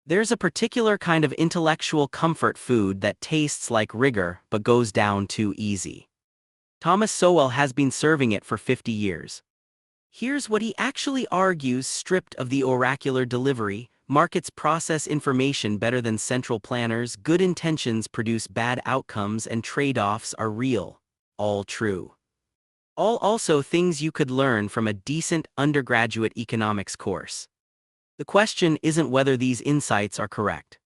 There's a particular kind of intellectual comfort food that tastes like rigor but goes down too easy. Thomas Sowell has been serving it for 50 years. Here's what he actually argues: stripped of the oracular delivery, markets process information better than central planners, good intentions produce bad outcomes, and trade-offs are real. All true. All also things you could learn from a decent undergraduate economics course. The question isn't whether these insights are correct.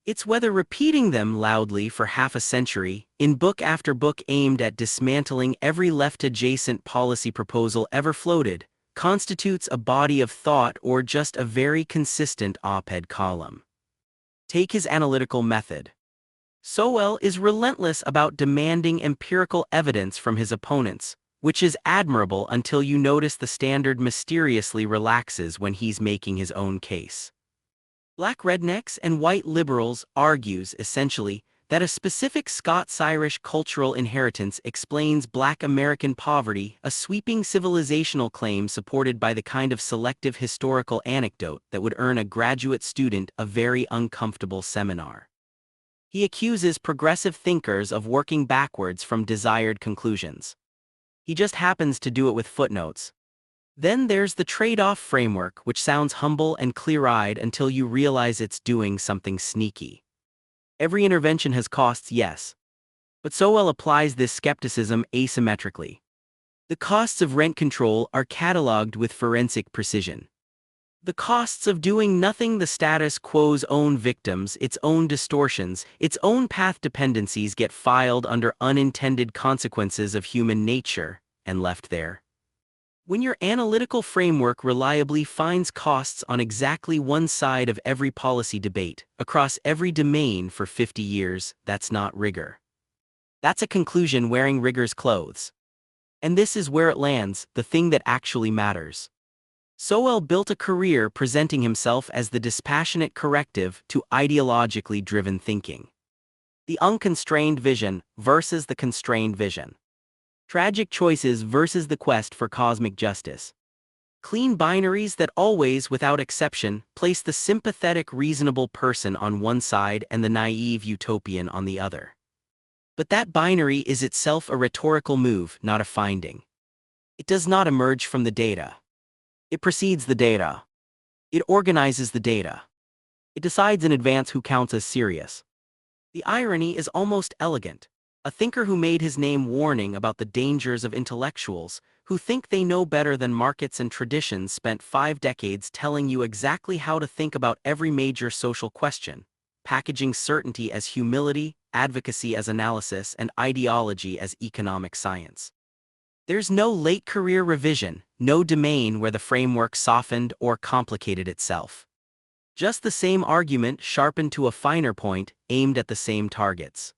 It's whether repeating them loudly for half a century, in book after book aimed at dismantling every left-adjacent policy proposal ever floated, constitutes a body of thought or just a very consistent op-ed column. Take his analytical method. Sowell is relentless about demanding empirical evidence from his opponents, which is admirable until you notice the standard mysteriously relaxes when he's making his own case. Black rednecks and white liberals argues essentially that a specific Scots-Irish cultural inheritance explains Black American poverty, a sweeping civilizational claim supported by the kind of selective historical anecdote that would earn a graduate student a very uncomfortable seminar. He accuses progressive thinkers of working backwards from desired conclusions. He just happens to do it with footnotes. Then there's the trade-off framework, which sounds humble and clear-eyed until you realize it's doing something sneaky. Every intervention has costs, yes. But Sowell applies this skepticism asymmetrically. The costs of rent control are cataloged with forensic precision. The costs of doing nothing, the status quo's own victims, its own distortions, its own path dependencies get filed under unintended consequences of human nature, and left there. When your analytical framework reliably finds costs on exactly one side of every policy debate, across every domain for 50 years, that's not rigor. That's a conclusion wearing rigor's clothes. And this is where it lands, the thing that actually matters. Sowell built a career presenting himself as the dispassionate corrective to ideologically driven thinking. The unconstrained vision versus the constrained vision. Tragic choices versus the quest for cosmic justice. Clean binaries that always, without exception, place the sympathetic, reasonable person on one side and the naive utopian on the other. But that binary is itself a rhetorical move, not a finding. It does not emerge from the data. It precedes the data. It organizes the data. It decides in advance who counts as serious. The irony is almost elegant. A thinker who made his name warning about the dangers of intellectuals who think they know better than markets and traditions spent 5 decades telling you exactly how to think about every major social question, packaging certainty as humility, advocacy as analysis, and ideology as economic science. There's no late career revision, no domain where the framework softened or complicated itself. Just the same argument sharpened to a finer point, aimed at the same targets.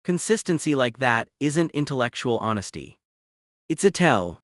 Consistency like that isn't intellectual honesty. It's a tell.